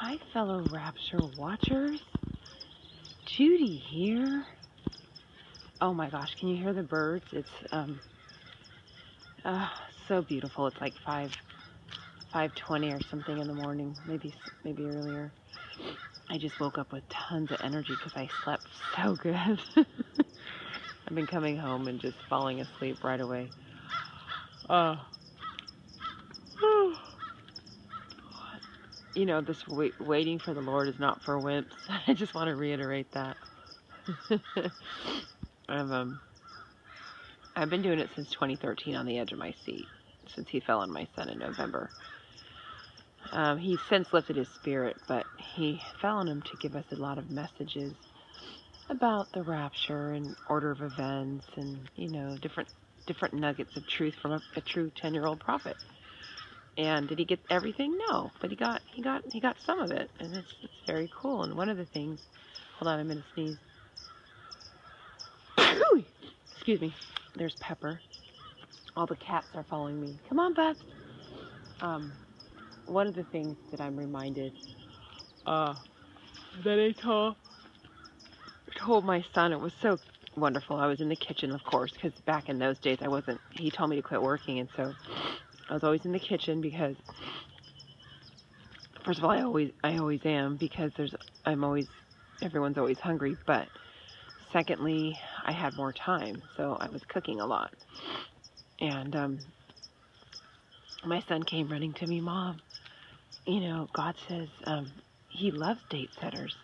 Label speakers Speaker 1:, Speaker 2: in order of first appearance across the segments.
Speaker 1: Hi, fellow rapture watchers. Judy here. Oh my gosh, can you hear the birds? It's so beautiful. It's like 5:20 or something in the morning, maybe earlier. I just woke up with tons of energy because I slept so good. I've been coming home and just falling asleep right away. You know, this waiting for the Lord is not for wimps. I just want to reiterate that. I've been doing it since 2013 on the edge of my seat, since he fell on my son in November. He's since lifted his spirit, but he fell on him to give us a lot of messages about the rapture and order of events, and you know, different nuggets of truth from a true 10-year-old prophet. And did he get everything? No, but he got some of it, and it's very cool. And one of the things, hold on, I'm gonna sneeze. Excuse me. There's Pepper. All the cats are following me. Come on, bud. One of the things that I'm reminded that I told my son, it was so wonderful. I was in the kitchen, of course, because back in those days he told me to quit working, and so I was always in the kitchen because, first of all, I always am, because everyone's always hungry, but secondly, I had more time, so I was cooking a lot. And my son came running to me, Mom, you know, God says he loves date setters.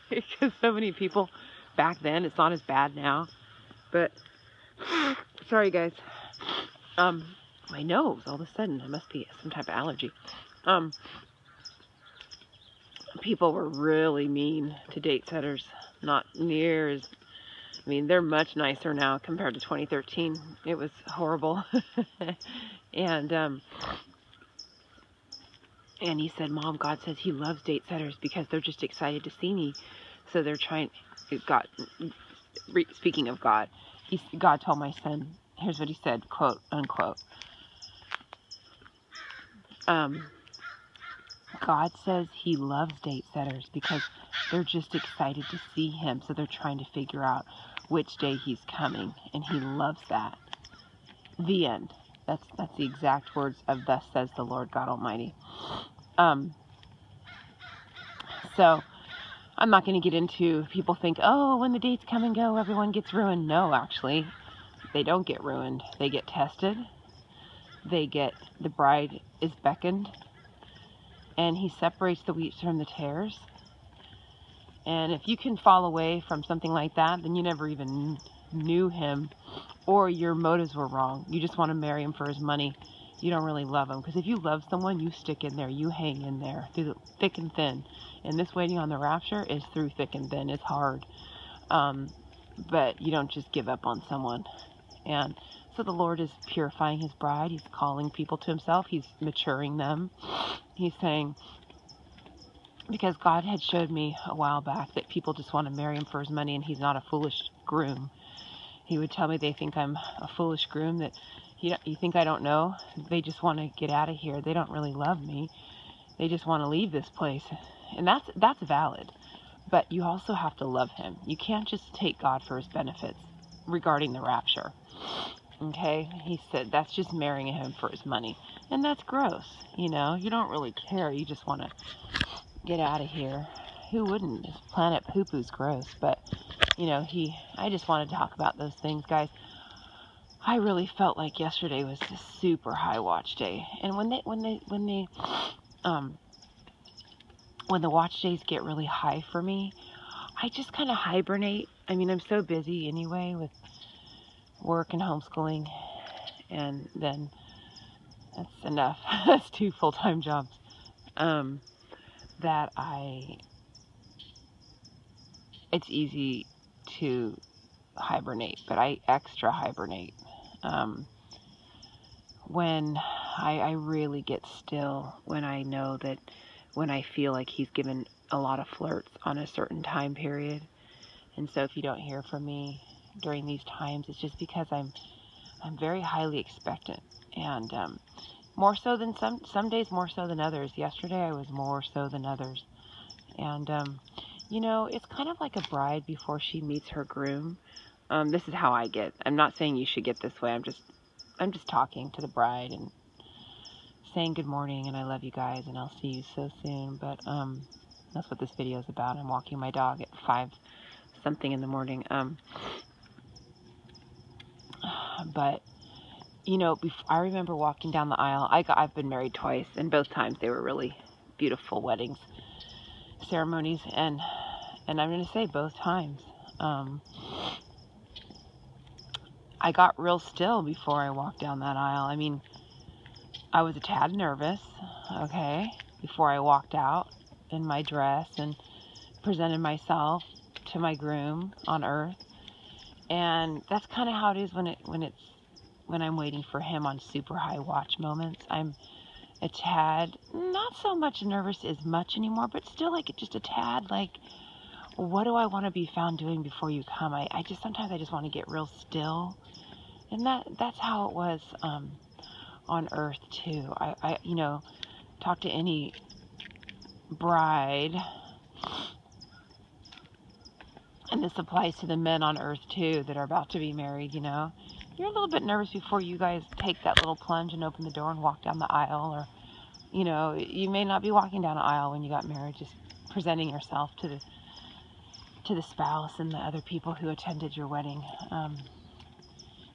Speaker 1: Because so many people back then, it's not as bad now, but sorry guys, my nose, all of a sudden, it must be some type of allergy. People were really mean to date setters, not near as, I mean, they're much nicer now compared to 2013. It was horrible. And he said, Mom, God says he loves date setters because they're just excited to see me. So they're trying, speaking of God, God told my son, here's what he said, quote, unquote. God says he loves date setters because they're just excited to see him. So they're trying to figure out which day he's coming. And he loves that. The end. That's the exact words of thus says the Lord God Almighty. So I'm not going to get into, people think, oh, when the dates come and go, everyone gets ruined. No, actually, they don't get ruined. They get tested. The bride is beckoned, and he separates the wheat from the tares. And if you can fall away from something like that, then you never even knew him, or your motives were wrong. You just want to marry him for his money. You don't really love him. Because if you love someone, you stick in there. You hang in there through thick and thin. And this waiting on the rapture is through thick and thin. It's hard. But you don't just give up on someone. And so the Lord is purifying his bride. He's calling people to himself. He's maturing them. He's saying, because God had showed me a while back that people just want to marry him for his money, and he's not a foolish groom. He would tell me they think I'm a foolish groom, that you think I don't know? They just want to get out of here. They don't really love me. They just want to leave this place. And that's valid. But you also have to love him. You can't just take God for his benefits regarding the rapture. Okay? He said that's just marrying him for his money. And that's gross. You know, you don't really care. You just want to get out of here. Who wouldn't? This planet poo-poo's gross. But, you know, I just wanted to talk about those things, guys. I really felt like yesterday was a super high watch day. And when the watch days get really high for me, I just kind of hibernate. I mean, I'm so busy anyway with work and homeschooling, and then that's enough. That's 2 full-time jobs. It's easy to hibernate, but I extra hibernate. When I really get still, when I know that, when I feel like he's given a lot of flirts on a certain time period. And so if you don't hear from me during these times, it's just because I'm very highly expectant. And More so than some days, more so than others. Yesterday I was more so than others. And, you know, it's kind of like a bride before she meets her groom. This is how I get. I'm not saying you should get this way. I'm just talking to the bride and saying good morning and I love you guys and I'll see you so soon. But that's what this video is about. I'm walking my dog at 5 something in the morning. But you know, I remember walking down the aisle. I've been married twice, and both times they were really beautiful weddings ceremonies, and I'm going to say both times I got real still before I walked down that aisle. I mean, I was a tad nervous, okay, before I walked out in my dress and presented myself to my groom on earth. And that's kind of how it is when I'm waiting for him on super high watch moments. I'm a tad, not so much nervous as much anymore, but still like just a tad like, what do I want to be found doing before you come? Sometimes I just want to get real still. And that's how it was on earth too. I you know, talk to any bride, and this applies to the men on earth too that are about to be married, you know. You're a little bit nervous before you guys take that little plunge and open the door and walk down the aisle, or, you know, you may not be walking down an aisle when you got married, just presenting yourself to the spouse and the other people who attended your wedding.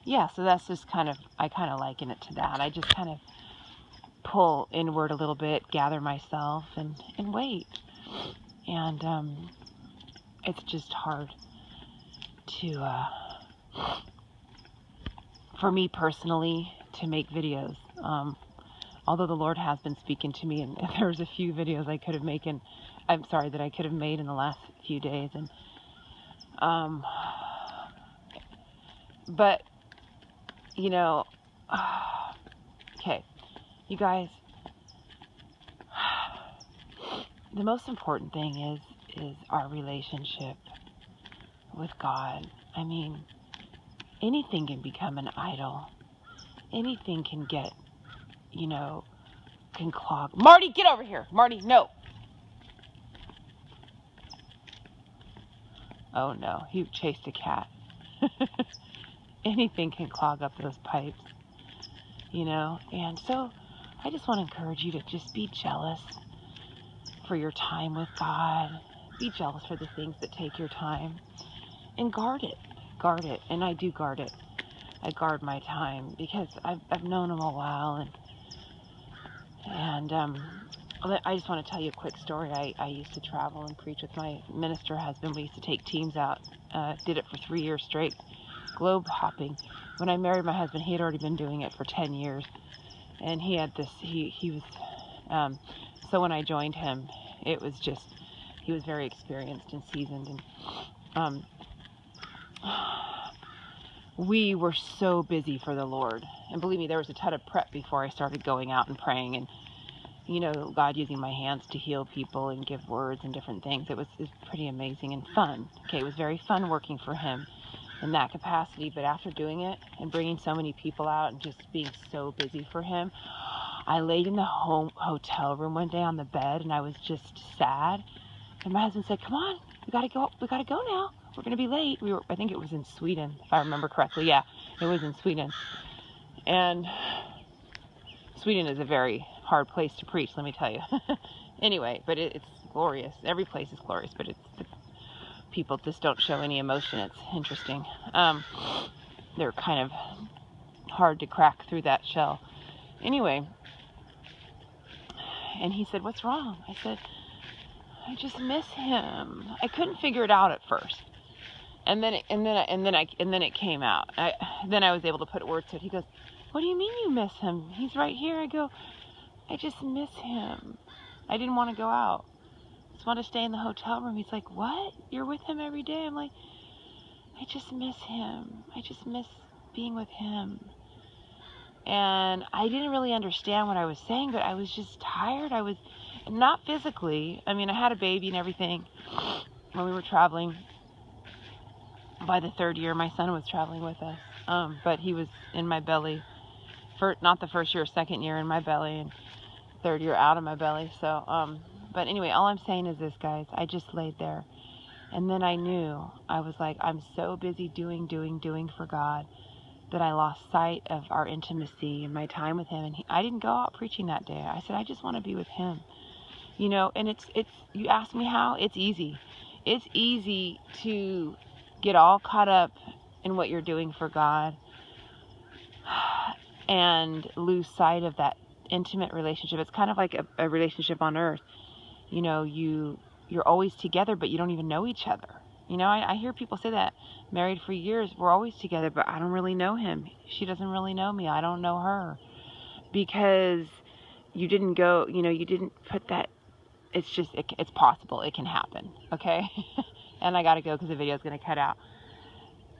Speaker 1: Yeah, so that's just I kind of liken it to that. I just kind of pull inward a little bit, gather myself, and wait. And it's just hard to, for me personally, to make videos. Although the Lord has been speaking to me, and there's a few videos I could have made in the last few days, and but you know, okay, you guys, the most important thing is our relationship with God. I mean, anything can become an idol. Anything can get, you know, can clog. Marty, get over here. Marty, no. Oh no, he chased a cat. Anything can clog up those pipes, you know. And so I just want to encourage you to just be jealous for your time with God. Be jealous for the things that take your time, and guard it. Guard it. And I do guard it. I guard my time because I've known him a while, and I just want to tell you a quick story. I used to travel and preach with my minister husband. We used to take teams out. Did it for 3 years straight, globe hopping. When I married my husband, he had already been doing it for 10 years, and he had this. He was. So when I joined him, it was just he was very experienced and seasoned, and we were so busy for the Lord. And believe me, there was a ton of prep before I started going out and praying, and you know, God using my hands to heal people and give words and different things. It was pretty amazing and fun. Okay, it was very fun working for him in that capacity. But after doing it and bringing so many people out and just being so busy for him, I laid in the hotel room one day on the bed, and I was just sad. And my husband said, "Come on, we gotta go now. We're gonna be late." I think it was in Sweden, if I remember correctly. Yeah, it was in Sweden. And Sweden is a very hard place to preach, let me tell you. Anyway, but it's glorious. Every place is glorious, but the people just don't show any emotion. It's interesting. They're kind of hard to crack through that shell. Anyway, and he said, "What's wrong?" I said, "I just miss him." I couldn't figure it out at first, and then it came out. Then I was able to put words to it. He goes, "What do you mean you miss him? He's right here." I go, "I just miss him. I didn't want to go out. I just want to stay in the hotel room." He's like, "What? You're with him every day?" I'm like, "I just miss him. I just miss being with him." And I didn't really understand what I was saying, but I was just tired. I was not physically. I mean, I had a baby and everything when we were traveling. By the 3rd year, my son was traveling with us, but he was in my belly not the first year, second year in my belly, and third year out of my belly. So, but anyway, all I'm saying is this, guys. I just laid there, and then I knew. I was like, I'm so busy doing for God that I lost sight of our intimacy and my time with Him. And I didn't go out preaching that day. I said, I just want to be with Him. You know, and it's, you ask me how? It's easy. It's easy to get all caught up in what you're doing for God and lose sight of that intimate relationship. It's kind of like a relationship on earth. You know, you're always together, but you don't even know each other. You know, I hear people say that, married for years, we're always together, but I don't really know him. She doesn't really know me. I don't know her. Because you didn't go, you know, you didn't put that. It's just, it's possible. It can happen. Okay? And I got to go because the video is going to cut out.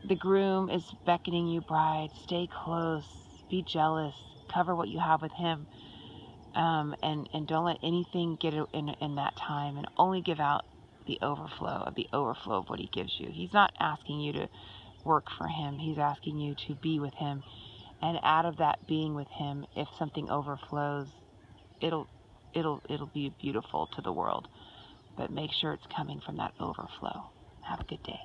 Speaker 1: The groom is beckoning you, bride. Stay close. Be jealous. Cover what you have with him. And don't let anything get in that time, and only give out the overflow of what he gives you. He's not asking you to work for him. He's asking you to be with him. And out of that being with him, if something overflows, it'll be beautiful to the world. But make sure it's coming from that overflow. Have a good day.